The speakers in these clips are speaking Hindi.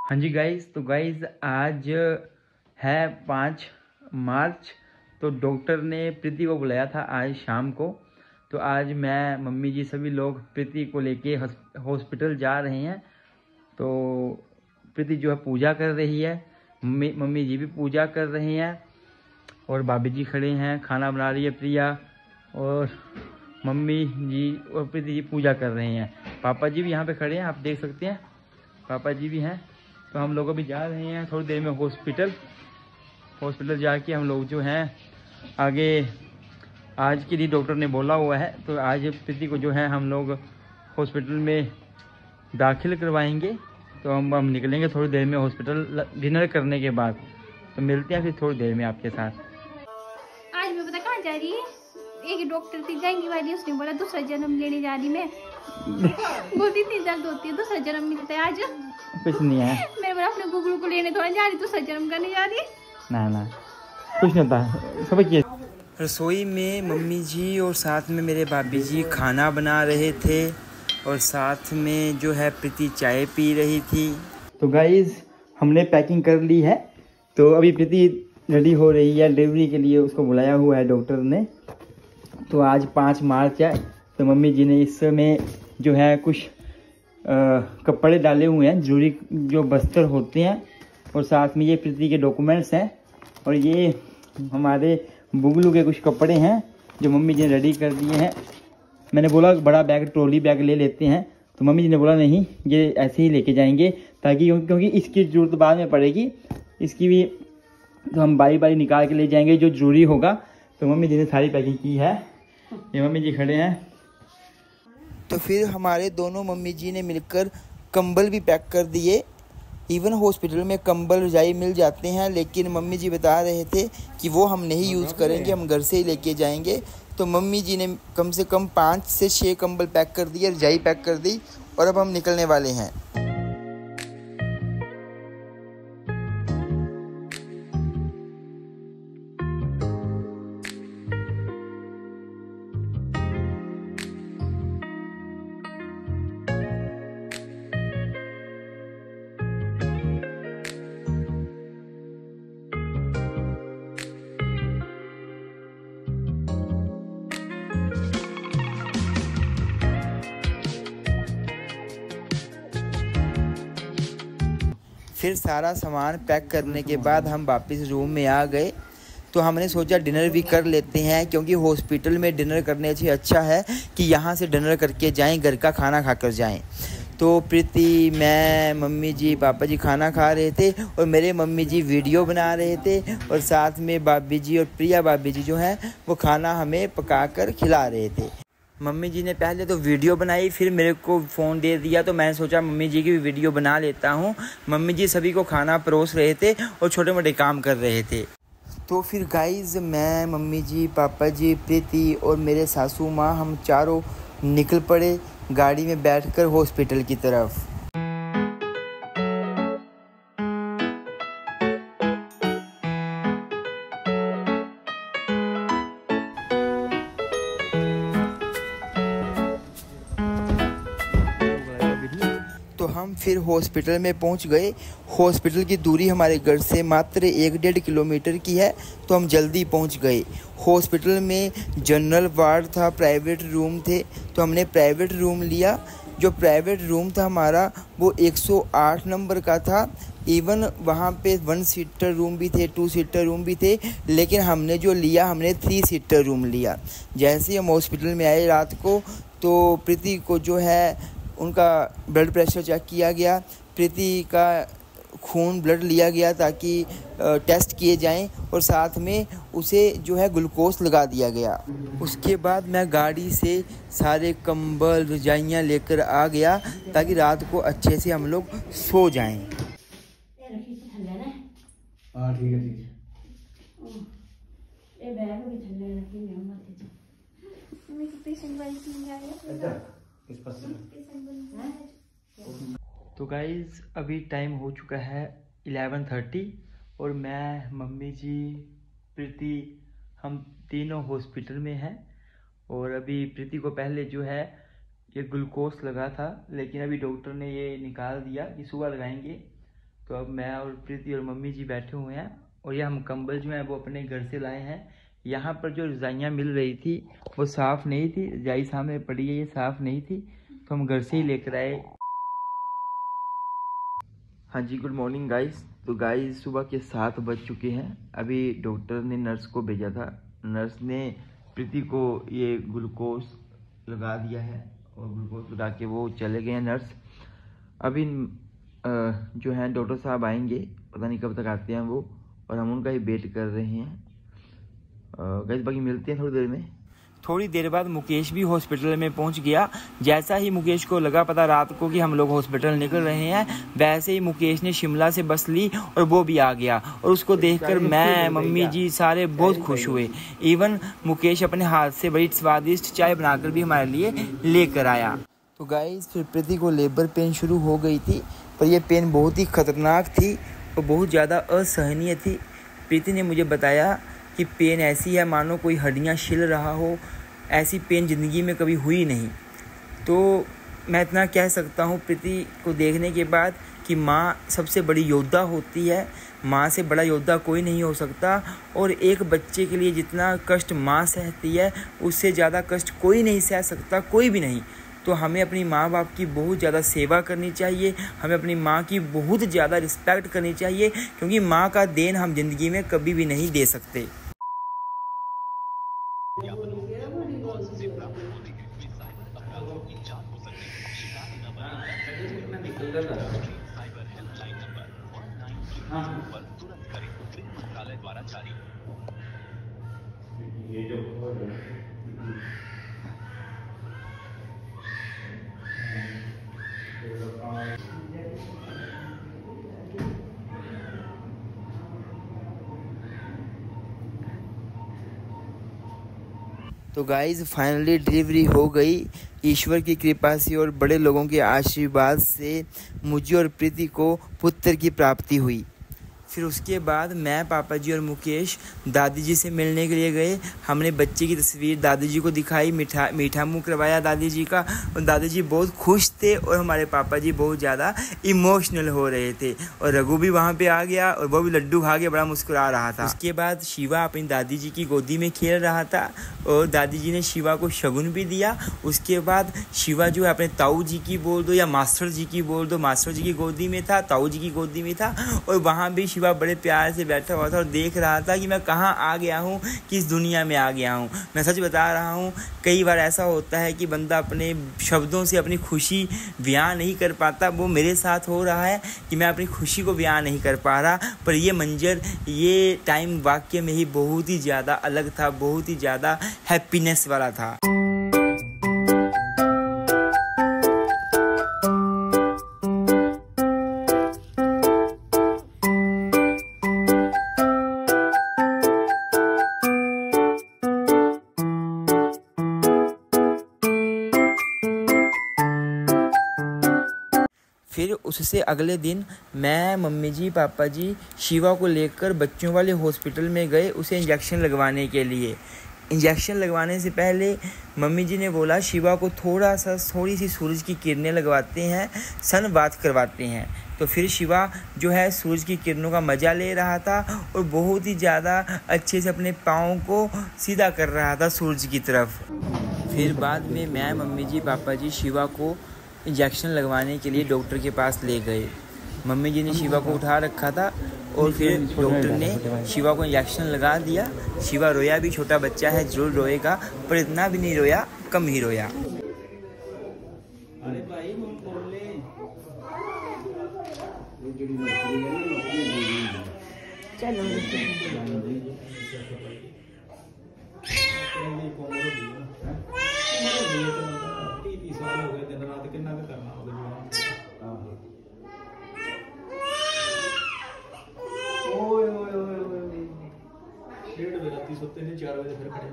हाँ जी गाइज़, तो गाइज़ आज है 5 मार्च। तो डॉक्टर ने प्रीति को बुलाया था आज शाम को। तो आज मैं, मम्मी जी, सभी लोग प्रीति को लेके हॉस्पिटल जा रहे हैं। तो प्रीति जो है पूजा कर रही है, मम्मी जी भी पूजा कर रहे हैं और भाभी जी खड़े हैं, खाना बना रही है प्रिया, और मम्मी जी और प्रीति जी पूजा कर रहे हैं। पापा जी भी यहाँ पे खड़े हैं, आप देख सकते हैं, पापा जी भी हैं। तो हम लोग अभी जा रहे हैं थोड़ी देर में हॉस्पिटल जाके हम लोग जो हैं आगे, आज के लिए डॉक्टर ने बोला हुआ है। तो आज प्रीति को जो है हम लोग हॉस्पिटल में दाखिल करवाएंगे। तो हम निकलेंगे थोड़ी देर में हॉस्पिटल डिनर करने के बाद। तो मिलते हैं फिर थोड़ी देर में आपके साथ। आज मैं पता कहाँ जा रही है, एक डॉक्टर थी जाएंगी वाली, उसने बोला दूसरा जन्म लेने जा रही मैं। बोलती इतनी जल्द होती है, दूसरा जन्म मिलता है आज। कुछ नहीं है, मैं बोला अपने गुगलू को लेने थोड़ा जा रही, दूसरा जन्म करने जा रही। ना कुछ नहीं होता सब किए। रसोई में मम्मी जी और साथ में मेरे भाभी जी खाना बना रहे थे और साथ में जो है प्रीति चाय पी रही थी। तो गाइज हमने पैकिंग कर ली है। तो अभी प्रीति रेडी हो रही है डिलीवरी के लिए, उसको बुलाया हुआ है डॉक्टर ने। तो आज 5 मार्च है। तो मम्मी जी ने इस समय जो है कुछ कपड़े डाले हुए हैं, जरूरी जो बस्तर होते हैं, और साथ में ये प्रीति के डॉक्यूमेंट्स हैं, और ये हमारे बुगलू के कुछ कपड़े हैं जो मम्मी जी ने रेडी कर दिए हैं। मैंने बोला बड़ा बैग, ट्रॉली बैग ले लेते हैं। तो मम्मी जी ने बोला नहीं, ये ऐसे ही लेके जाएंगे, ताकि क्योंकि इसकी ज़रूरत बाद में पड़ेगी, इसकी भी तो हम बारी बारी निकाल के ले जाएंगे जो ज़रूरी होगा। तो मम्मी जी ने सारी पैकिंग की है, ये मम्मी जी खड़े हैं। तो फिर हमारे दोनों मम्मी जी ने मिलकर कंबल भी पैक कर दिए। इवन हॉस्पिटल में कंबल रजाई मिल जाते हैं, लेकिन मम्मी जी बता रहे थे कि वो हम नहीं यूज़ करेंगे, हम घर से ही लेके जाएंगे। तो मम्मी जी ने कम से कम 5 से 6 कंबल पैक कर दिए, रजाई पैक कर दी, और अब हम निकलने वाले हैं। फिर सारा सामान पैक करने के बाद हम वापस रूम में आ गए। तो हमने सोचा डिनर भी कर लेते हैं, क्योंकि हॉस्पिटल में डिनर करने से अच्छा है कि यहाँ से डिनर करके जाएं, घर का खाना खाकर जाएं। तो प्रीति, मैं, मम्मी जी, पापा जी खाना खा रहे थे, और मेरे मम्मी जी वीडियो बना रहे थे, और साथ में भाभी जी और प्रिया भाभी जी जो हैं वो खाना हमें पकाकर खिला रहे थे। मम्मी जी ने पहले तो वीडियो बनाई, फिर मेरे को फ़ोन दे दिया। तो मैंने सोचा मम्मी जी की भी वीडियो बना लेता हूँ। मम्मी जी सभी को खाना परोस रहे थे और छोटे मोटे काम कर रहे थे। तो फिर गाइज़, मैं, मम्मी जी, पापा जी, प्रीति और मेरे सासू माँ, हम चारों निकल पड़े गाड़ी में बैठकर हॉस्पिटल की तरफ। तो हम फिर हॉस्पिटल में पहुंच गए। हॉस्पिटल की दूरी हमारे घर से मात्र 1-1.5 किलोमीटर की है, तो हम जल्दी पहुंच गए। हॉस्पिटल में जनरल वार्ड था, प्राइवेट रूम थे, तो हमने प्राइवेट रूम लिया। जो प्राइवेट रूम था हमारा वो 108 नंबर का था। इवन वहाँ पे 1 सीटर रूम भी थे, 2 सीटर रूम भी थे, लेकिन हमने जो लिया, हमने 3 सीटर रूम लिया। जैसे ही हम हॉस्पिटल में आए रात को, तो प्रीति को जो है उनका ब्लड प्रेशर चेक किया गया, प्रीति का खून ब्लड लिया गया ताकि टेस्ट किए जाएं, और साथ में उसे जो है ग्लूकोज लगा दिया गया। उसके बाद मैं गाड़ी से सारे कंबल रजाइयाँ लेकर आ गया, ताकि रात को अच्छे से हम लोग सो जाएं। तो गाइज़ अभी टाइम हो चुका है 11:30, और मैं, मम्मी जी, प्रीति, हम तीनों हॉस्पिटल में हैं। और अभी प्रीति को पहले जो है ये ग्लूकोज लगा था, लेकिन अभी डॉक्टर ने ये निकाल दिया कि सुबह लगाएंगे। तो अब मैं और प्रीति और मम्मी जी बैठे हुए हैं और ये हम कंबल जो है वो अपने घर से लाए हैं। यहाँ पर जो रजाइयाँ मिल रही थी वो साफ़ नहीं थी, रजाई सामने पड़ी है, ये साफ़ नहीं थी, तो हम घर से ही लेकर आए। हाँ जी, गुड मॉर्निंग गाइस। तो गाइस सुबह के 7 बज चुके हैं। अभी डॉक्टर ने नर्स को भेजा था, नर्स ने प्रीति को ये ग्लूकोज लगा दिया है और ग्लूकोज लगा के वो चले गए हैं नर्स। अभी जो है डॉक्टर साहब आएंगे, पता नहीं कब तक आते हैं वो, और हम उनका ही वेट कर रहे हैं। गाइस बाकी मिलते हैं थोड़ी देर में। थोड़ी देर बाद मुकेश भी हॉस्पिटल में पहुंच गया। जैसा ही मुकेश को लगा पता रात को कि हम लोग हॉस्पिटल निकल रहे हैं, वैसे ही मुकेश ने शिमला से बस ली और वो भी आ गया। और उसको देखकर मैं, मम्मी जी सारे बहुत खुश हुए। इवन मुकेश अपने हाथ से बड़ी स्वादिष्ट चाय बनाकर भी हमारे लिए लेकर आया। तो गाइस फिर प्रीति को लेबर पेन शुरू हो गई थी, पर यह पेन बहुत ही खतरनाक थी और बहुत ज़्यादा असहनीय थी। प्रीति ने मुझे बताया कि पेन ऐसी है मानो कोई हड्डियाँ छिल रहा हो, ऐसी पेन ज़िंदगी में कभी हुई नहीं। तो मैं इतना कह सकता हूँ प्रीति को देखने के बाद कि माँ सबसे बड़ी योद्धा होती है, माँ से बड़ा योद्धा कोई नहीं हो सकता। और एक बच्चे के लिए जितना कष्ट माँ सहती है उससे ज़्यादा कष्ट कोई नहीं सह सकता, कोई भी नहीं। तो हमें अपनी माँ बाप की बहुत ज़्यादा सेवा करनी चाहिए, हमें अपनी माँ की बहुत ज़्यादा रिस्पेक्ट करनी चाहिए, क्योंकि माँ का देन हम ज़िंदगी में कभी भी नहीं दे सकते। तो गाइज़ फाइनली डिलीवरी हो गई। ईश्वर की कृपा से और बड़े लोगों के आशीर्वाद से मुझे और प्रीति को पुत्र की प्राप्ति हुई। फिर उसके बाद मैं, पापा जी और मुकेश दादी जी से मिलने के लिए गए। हमने बच्चे की तस्वीर दादी जी को दिखाई, मीठा मुंह करवाया दादी जी का, और दादी जी बहुत खुश थे और हमारे पापा जी बहुत ज़्यादा इमोशनल हो रहे थे। और रघु भी वहाँ पे आ गया और वो भी लड्डू खा के बड़ा मुस्कुरा रहा था। उसके बाद शिवा अपनी दादी जी की गोदी में खेल रहा था और दादी जी ने शिवा को शगुन भी दिया। उसके बाद शिवा जो है अपने ताऊ जी की बोल दो या मास्टर जी की बोल दो, मास्टर जी की गोदी में था, ताऊ जी की गोदी में था, और वहाँ भी बड़े प्यार से बैठा हुआ था और देख रहा था कि मैं कहाँ आ गया हूँ, किस दुनिया में आ गया हूँ। मैं सच बता रहा हूँ, कई बार ऐसा होता है कि बंदा अपने शब्दों से अपनी खुशी बयां नहीं कर पाता। वो मेरे साथ हो रहा है कि मैं अपनी खुशी को बयां नहीं कर पा रहा, पर ये मंजर, ये टाइम वाकई में ही बहुत ही ज़्यादा अलग था, बहुत ही ज़्यादा हैप्पीनेस वाला था। फिर उससे अगले दिन मैं, मम्मी जी, पापा जी शिवा को लेकर बच्चों वाले हॉस्पिटल में गए उसे इंजेक्शन लगवाने के लिए। इंजेक्शन लगवाने से पहले मम्मी जी ने बोला शिवा को थोड़ी सी सूरज की किरणें लगवाते हैं, सन बाथ करवाते हैं। तो फिर शिवा जो है सूरज की किरणों का मज़ा ले रहा था और बहुत ही ज़्यादा अच्छे से अपने पाँव को सीधा कर रहा था सूरज की तरफ। फिर बाद में मैं, मम्मी जी, पापा जी शिवा को इंजेक्शन लगवाने के लिए डॉक्टर के पास ले गए। मम्मी जी ने शिवा को उठा रखा था और फिर डॉक्टर ने शिवा को इंजेक्शन लगा दिया। शिवा रोया भी, छोटा बच्चा है ज़रूर रोएगा, पर इतना भी नहीं रोया, कम ही रोया। अरे भाई बोल ले। चलो सोते हैं 4 बजे फिर खड़े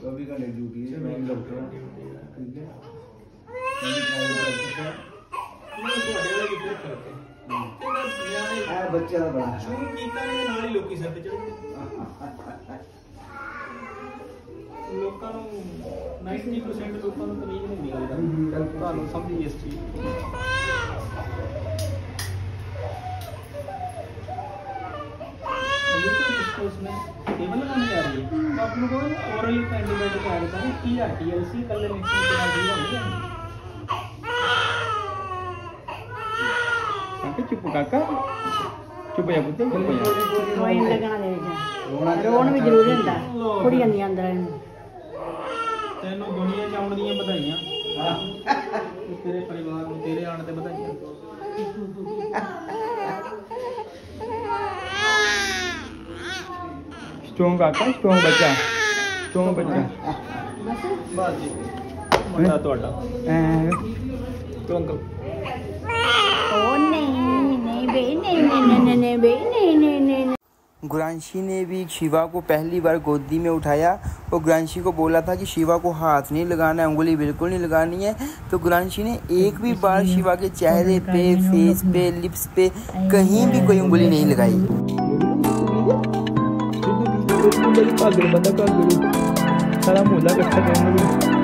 अभी का नहीं ड्यूटी है, मैं डॉक्टर हूं, ठीक है। बच्चे का बड़ा शुरू कीता ने ਨਾਲ ਹੀ ਲੋਕੀ ਸਿਰ ਤੇ ਚੜ੍ਹ ਲੋਕਾਂ ਨੂੰ 90% ਲੋਕਾਂ ਨੂੰ ਤਮੀਜ਼ ਨਹੀਂ ਮਿਲਦਾ। ਤੁਹਾਨੂੰ ਸਮਝੀ ਇਸ ਚੀਜ਼ उसमें टेबल लगाने जा रही है तो अपने को ओरल एंटीबायोटिक आ रहा है TRTLC कलर मिक्सिंग के बाद काका चुप काका चुप या पुत्र चुप या कोई लगना दे रोण भी जरूरी ਹੁੰਦਾ ਕੁੜੀ ਜਾਂਦੀ ਅੰਦਰ ਇਹਨੂੰ ਤੈਨੂੰ ਦੁਨੀਆ ਚ ਆਉਣ ਦੀਆਂ ਵਧਾਈਆਂ ਤੇਰੇ ਪਰਿਵਾਰ ਨੂੰ ਤੇਰੇ ਆਉਣ ਤੇ ਵਧਾਈਆਂ स्ट्रॉन्ग काका स्ट्रॉन्ग बच्चा ਬਸ ਜੀ ਮੁੰਡਾ ਤੁਹਾਡਾ ਤੂੰ ਅੰਕਲ ਉਹ ਨਹੀਂ ਬੇ ਨਹੀਂ ਬੇ ਨਹੀਂ गुरांशी ने भी शिवा को पहली बार गोदी में उठाया और गुरांशी को बोला था कि शिवा को हाथ नहीं लगाना है, उंगली बिल्कुल नहीं लगानी है। तो गुरांशी ने एक भी बार शिवा के चेहरे पे, फेस पे, लिप्स पे कहीं भी कोई उंगली नहीं लगाई। सारा मोहल्ला इकट्ठा करने